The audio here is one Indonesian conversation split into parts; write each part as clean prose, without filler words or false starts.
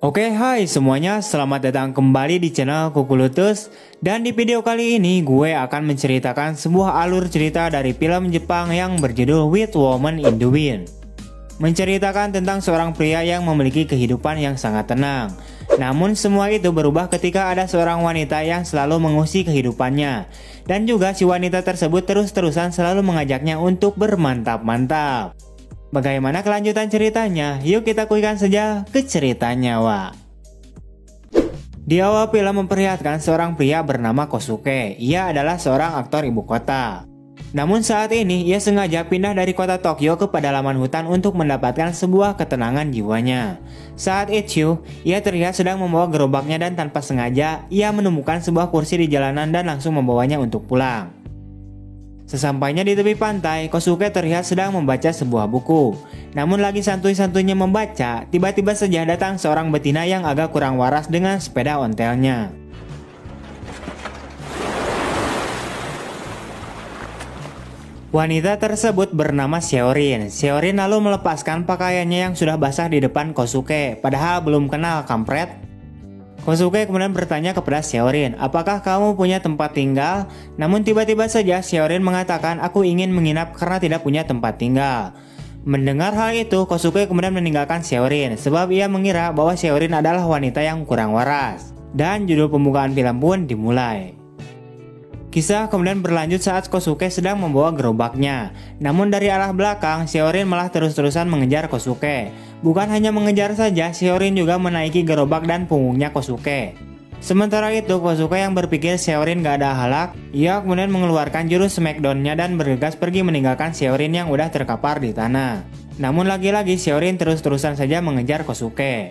Oke, hai semuanya, selamat datang kembali di channel Kukulutus. Dan di video kali ini gue akan menceritakan sebuah alur cerita dari film Jepang yang berjudul With Woman in the Wind. Menceritakan tentang seorang pria yang memiliki kehidupan yang sangat tenang. Namun semua itu berubah ketika ada seorang wanita yang selalu mengusik kehidupannya. Dan juga si wanita tersebut terus-terusan selalu mengajaknya untuk bermantap-mantap. Bagaimana kelanjutan ceritanya? Yuk kita kuikan saja ke ceritanya, Wak. Di awal film memperlihatkan seorang pria bernama Kosuke. Ia adalah seorang aktor ibu kota. Namun saat ini ia sengaja pindah dari kota Tokyo ke pedalaman hutan untuk mendapatkan sebuah ketenangan jiwanya. Saat itu, ia terlihat sedang membawa gerobaknya dan tanpa sengaja ia menemukan sebuah kursi di jalanan dan langsung membawanya untuk pulang. Sesampainya di tepi pantai, Kosuke terlihat sedang membaca sebuah buku. Namun lagi santuy-santuйnya membaca, tiba-tiba saja datang seorang betina yang agak kurang waras dengan sepeda ontelnya. Wanita tersebut bernama Seorin. Seorin lalu melepaskan pakaiannya yang sudah basah di depan Kosuke, padahal belum kenal kampret. Kosuke kemudian bertanya kepada Seorin, apakah kamu punya tempat tinggal? Namun tiba-tiba saja Seorin mengatakan, aku ingin menginap karena tidak punya tempat tinggal. Mendengar hal itu, Kosuke kemudian meninggalkan Seorin, sebab ia mengira bahwa Seorin adalah wanita yang kurang waras. Dan judul pembukaan film pun dimulai. Kisah kemudian berlanjut saat Kosuke sedang membawa gerobaknya. Namun dari arah belakang, Seorin malah terus-terusan mengejar Kosuke. Bukan hanya mengejar saja, Seorin juga menaiki gerobak dan punggungnya Kosuke. Sementara itu, Kosuke yang berpikir Seorin gak ada halak, ia kemudian mengeluarkan jurus smackdown-nya dan bergegas pergi meninggalkan Seorin yang udah terkapar di tanah. Namun lagi-lagi Seorin terus-terusan saja mengejar Kosuke.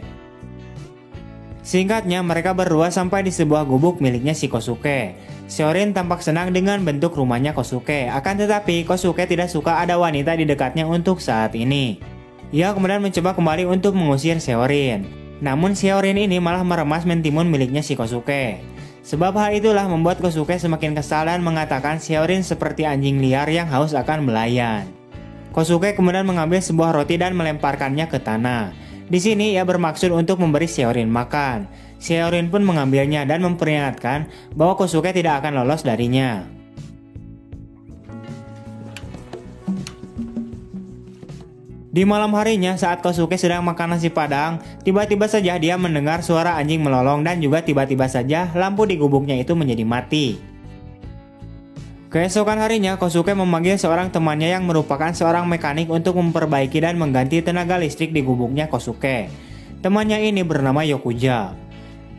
Singkatnya, mereka berdua sampai di sebuah gubuk miliknya si Kosuke. Seorin tampak senang dengan bentuk rumahnya Kosuke, akan tetapi Kosuke tidak suka ada wanita di dekatnya untuk saat ini. Ia kemudian mencoba kembali untuk mengusir Seorin. Namun Seorin ini malah meremas mentimun miliknya si Kosuke. Sebab hal itulah membuat Kosuke semakin kesal dan mengatakan Seorin seperti anjing liar yang haus akan belayan. Kosuke kemudian mengambil sebuah roti dan melemparkannya ke tanah. Di sini ia bermaksud untuk memberi Seorin makan. Seorin pun mengambilnya dan memperingatkan bahwa Kosuke tidak akan lolos darinya. Di malam harinya saat Kosuke sedang makan nasi padang, tiba-tiba saja dia mendengar suara anjing melolong dan juga tiba-tiba saja lampu di gubuknya itu menjadi mati. Keesokan harinya Kosuke memanggil seorang temannya yang merupakan seorang mekanik untuk memperbaiki dan mengganti tenaga listrik di gubuknya Kosuke. Temannya ini bernama Yokuja.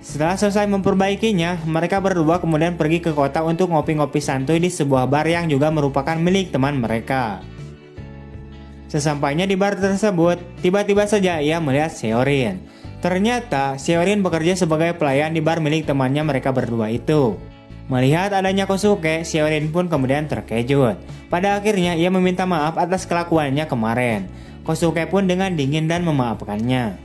Setelah selesai memperbaikinya, mereka berdua kemudian pergi ke kota untuk ngopi-ngopi santuy di sebuah bar yang juga merupakan milik teman mereka. Sesampainya di bar tersebut, tiba-tiba saja ia melihat Seorin. Ternyata Seorin bekerja sebagai pelayan di bar milik temannya mereka berdua itu. Melihat adanya Kosuke, Seorin pun kemudian terkejut. Pada akhirnya ia meminta maaf atas kelakuannya kemarin. Kosuke pun dengan dingin dan memaafkannya.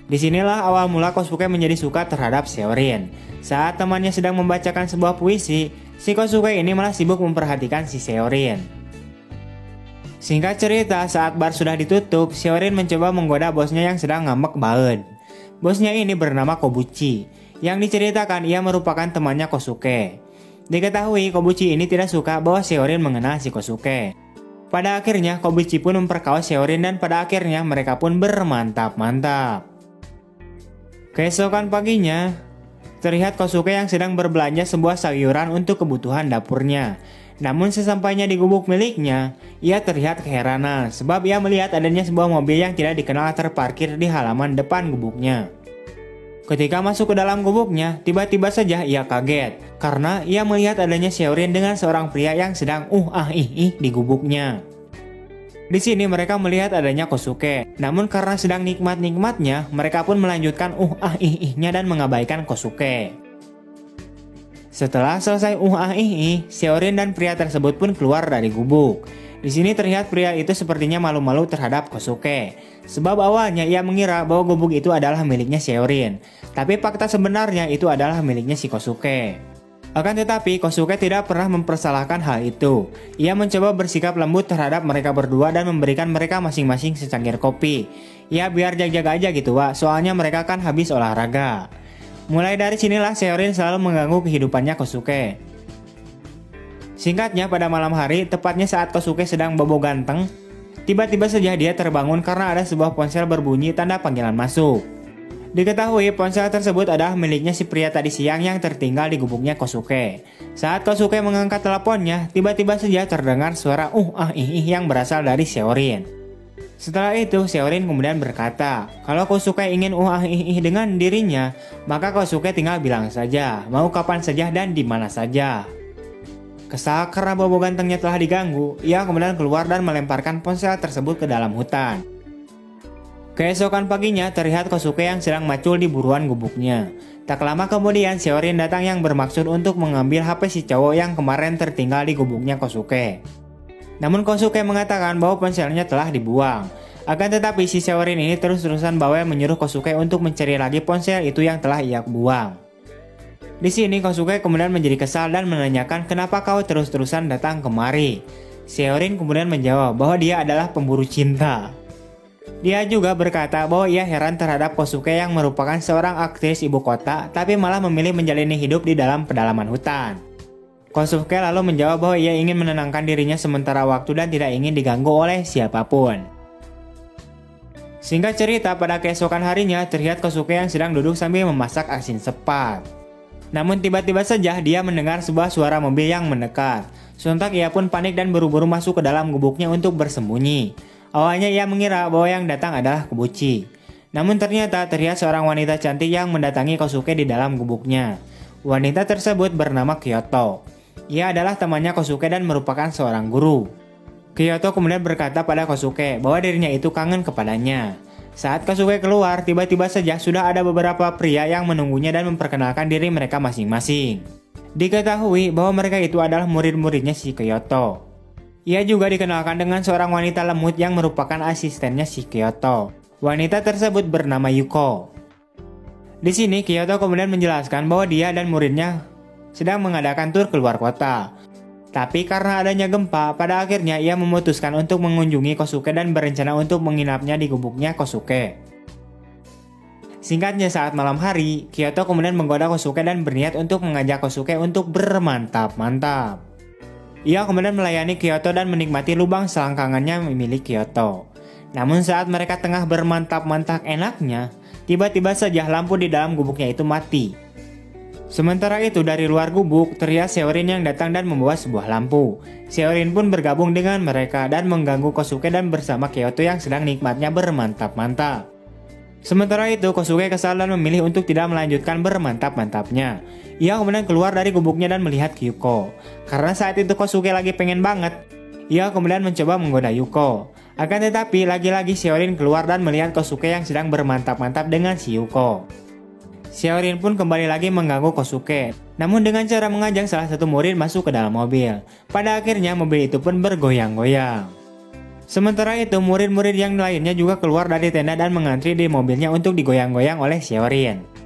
Disinilah awal mula Kosuke menjadi suka terhadap Seorin. Saat temannya sedang membacakan sebuah puisi, si Kosuke ini malah sibuk memperhatikan si Seorin. Singkat cerita, saat bar sudah ditutup, Seorin mencoba menggoda bosnya yang sedang ngambek banget. Bosnya ini bernama Kobuchi. Yang diceritakan ia merupakan temannya Kosuke. Diketahui Kobuchi ini tidak suka bahwa Seorin mengenal si Kosuke. Pada akhirnya Kobuchi pun memperkaos Seorin dan pada akhirnya mereka pun bermantap-mantap. Keesokan paginya, terlihat Kosuke yang sedang berbelanja sebuah sayuran untuk kebutuhan dapurnya. Namun sesampainya di gubuk miliknya, ia terlihat keheranan sebab ia melihat adanya sebuah mobil yang tidak dikenal terparkir di halaman depan gubuknya. Ketika masuk ke dalam gubuknya, tiba-tiba saja ia kaget karena ia melihat adanya Seorin dengan seorang pria yang sedang di gubuknya. Di sini mereka melihat adanya Kosuke, namun karena sedang nikmat-nikmatnya, mereka pun melanjutkan nya dan mengabaikan Kosuke. Setelah selesai Seorin dan pria tersebut pun keluar dari gubuk. Di sini terlihat pria itu sepertinya malu-malu terhadap Kosuke. Sebab awalnya ia mengira bahwa gubuk itu adalah miliknya Seorin. Tapi fakta sebenarnya itu adalah miliknya si Kosuke. Akan tetapi, Kosuke tidak pernah mempersalahkan hal itu. Ia mencoba bersikap lembut terhadap mereka berdua dan memberikan mereka masing-masing secangkir kopi. Ya biar jag-jag aja gitu Wak, soalnya mereka kan habis olahraga. Mulai dari sinilah Seorin selalu mengganggu kehidupannya Kosuke. Singkatnya, pada malam hari, tepatnya saat Kosuke sedang bobo ganteng, tiba-tiba saja dia terbangun karena ada sebuah ponsel berbunyi tanda panggilan masuk. Diketahui ponsel tersebut adalah miliknya si pria tadi siang yang tertinggal di gubuknya Kosuke. Saat Kosuke mengangkat teleponnya, tiba-tiba saja terdengar suara yang berasal dari Seorin. Setelah itu, Seorin kemudian berkata, kalau Kosuke ingin dengan dirinya, maka Kosuke tinggal bilang saja, mau kapan saja dan di mana saja. Kesal karena bobo gantengnya telah diganggu, ia kemudian keluar dan melemparkan ponsel tersebut ke dalam hutan. Keesokan paginya terlihat Kosuke yang sedang macul di buruan gubuknya. Tak lama kemudian Seorin datang yang bermaksud untuk mengambil HP si cowok yang kemarin tertinggal di gubuknya Kosuke. Namun Kosuke mengatakan bahwa ponselnya telah dibuang. Akan tetapi si Seorin ini terus-terusan bawel menyuruh Kosuke untuk mencari lagi ponsel itu yang telah ia buang. Di sini Kosuke kemudian menjadi kesal dan menanyakan kenapa kau terus-terusan datang kemari. Seorin kemudian menjawab bahwa dia adalah pemburu cinta. Dia juga berkata bahwa ia heran terhadap Kosuke yang merupakan seorang aktris ibu kota tapi malah memilih menjalani hidup di dalam pedalaman hutan. Kosuke lalu menjawab bahwa ia ingin menenangkan dirinya sementara waktu dan tidak ingin diganggu oleh siapapun. Singkat cerita, pada keesokan harinya terlihat Kosuke yang sedang duduk sambil memasak asin sepat. Namun tiba-tiba saja dia mendengar sebuah suara mobil yang mendekat. Sontak ia pun panik dan buru-buru masuk ke dalam gubuknya untuk bersembunyi. Awalnya ia mengira bahwa yang datang adalah Kobuchi. Namun ternyata terlihat seorang wanita cantik yang mendatangi Kosuke di dalam gubuknya. Wanita tersebut bernama Kyoto. Ia adalah temannya Kosuke dan merupakan seorang guru. Kyoto kemudian berkata pada Kosuke bahwa dirinya itu kangen kepadanya. Saat Kosuke keluar, tiba-tiba saja sudah ada beberapa pria yang menunggunya dan memperkenalkan diri mereka masing-masing. Diketahui bahwa mereka itu adalah murid-muridnya si Kyoto. Ia juga dikenalkan dengan seorang wanita lembut yang merupakan asistennya si Kyoto. Wanita tersebut bernama Yuko. Di sini Kyoto kemudian menjelaskan bahwa dia dan muridnya sedang mengadakan tur keluar kota. Tapi karena adanya gempa, pada akhirnya ia memutuskan untuk mengunjungi Kosuke dan berencana untuk menginapnya di gubuknya Kosuke. Singkatnya, saat malam hari, Kyoto kemudian menggoda Kosuke dan berniat untuk mengajak Kosuke untuk bermantap-mantap. Ia kemudian melayani Kyoto dan menikmati lubang selangkangannya milik Kyoto. Namun saat mereka tengah bermantap-mantap enaknya, tiba-tiba saja lampu di dalam gubuknya itu mati. Sementara itu dari luar gubuk terlihat Seorin yang datang dan membawa sebuah lampu. Seorin pun bergabung dengan mereka dan mengganggu Kosuke dan bersama Kyoto yang sedang nikmatnya bermantap-mantap. Sementara itu Kosuke kesal dan memilih untuk tidak melanjutkan bermantap-mantapnya. Ia kemudian keluar dari gubuknya dan melihat Yuko. Karena saat itu Kosuke lagi pengen banget, ia kemudian mencoba menggoda Yuko. Akan tetapi lagi-lagi Seorin keluar dan melihat Kosuke yang sedang bermantap-mantap dengan si Yuko. Seorin pun kembali lagi mengganggu Kosuke, namun dengan cara mengajak salah satu murid masuk ke dalam mobil. Pada akhirnya mobil itu pun bergoyang-goyang. Sementara itu murid-murid yang lainnya juga keluar dari tenda dan mengantri di mobilnya untuk digoyang-goyang oleh Seorin.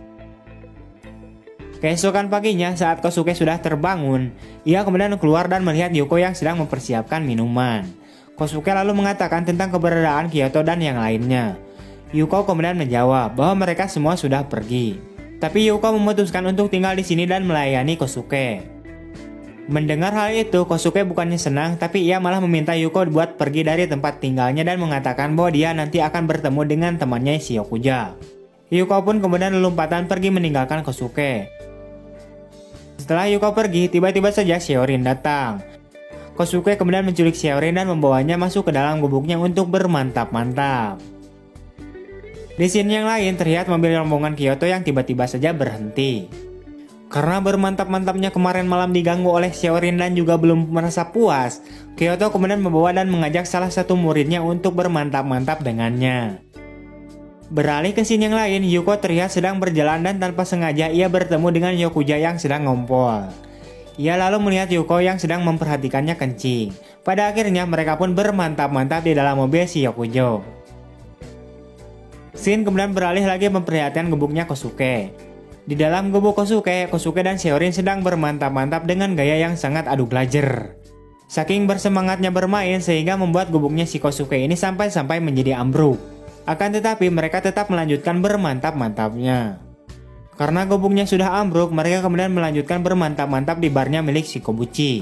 Keesokan paginya saat Kosuke sudah terbangun, ia kemudian keluar dan melihat Yuko yang sedang mempersiapkan minuman. Kosuke lalu mengatakan tentang keberadaan Kyoto dan yang lainnya. Yuko kemudian menjawab bahwa mereka semua sudah pergi. Tapi Yuko memutuskan untuk tinggal di sini dan melayani Kosuke. Mendengar hal itu, Kosuke bukannya senang, tapi ia malah meminta Yuko buat pergi dari tempat tinggalnya dan mengatakan bahwa dia nanti akan bertemu dengan temannya si Yokuja. Yuko pun kemudian lompatan pergi meninggalkan Kosuke. Setelah Yuko pergi, tiba-tiba saja Seorin datang. Kosuke kemudian menculik Seorin dan membawanya masuk ke dalam gubuknya untuk bermantap-mantap. Di sini yang lain terlihat mobil rombongan Kyoto yang tiba-tiba saja berhenti. Karena bermantap-mantapnya kemarin malam diganggu oleh Seorin dan juga belum merasa puas, Kyoto kemudian membawa dan mengajak salah satu muridnya untuk bermantap-mantap dengannya. Beralih ke scene yang lain, Yuko terlihat sedang berjalan dan tanpa sengaja ia bertemu dengan Yokuja yang sedang ngompol. Ia lalu melihat Yuko yang sedang memperhatikannya kencing. Pada akhirnya mereka pun bermantap-mantap di dalam mobil si Yokujo. Scene kemudian beralih lagi memperlihatkan gubuknya Kosuke. Di dalam gubuk Kosuke, Kosuke dan Shihorin sedang bermantap-mantap dengan gaya yang sangat adu glajer. Saking bersemangatnya bermain sehingga membuat gubuknya si Kosuke ini sampai-sampai menjadi ambruk. Akan tetapi mereka tetap melanjutkan bermantap-mantapnya. Karena gubuknya sudah ambruk, mereka kemudian melanjutkan bermantap-mantap di barnya milik Shikobuchi.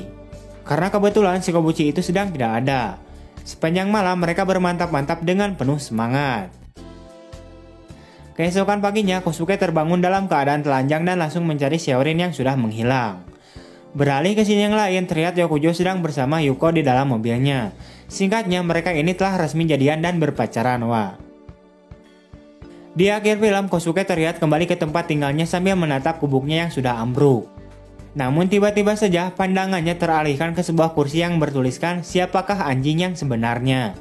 Karena kebetulan Shikobuchi itu sedang tidak ada. Sepanjang malam mereka bermantap-mantap dengan penuh semangat. Keesokan paginya, Kosuke terbangun dalam keadaan telanjang dan langsung mencari Shihorin yang sudah menghilang. Beralih ke sini yang lain, terlihat Yokujo sedang bersama Yuko di dalam mobilnya. Singkatnya, mereka ini telah resmi jadian dan berpacaran, wah. Di akhir film, Kosuke terlihat kembali ke tempat tinggalnya sambil menatap gubuknya yang sudah ambruk. Namun tiba-tiba saja pandangannya teralihkan ke sebuah kursi yang bertuliskan "Siapakah anjing yang sebenarnya?".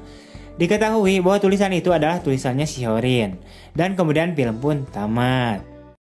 Diketahui bahwa tulisan itu adalah tulisannya Shihorin. Dan kemudian film pun tamat.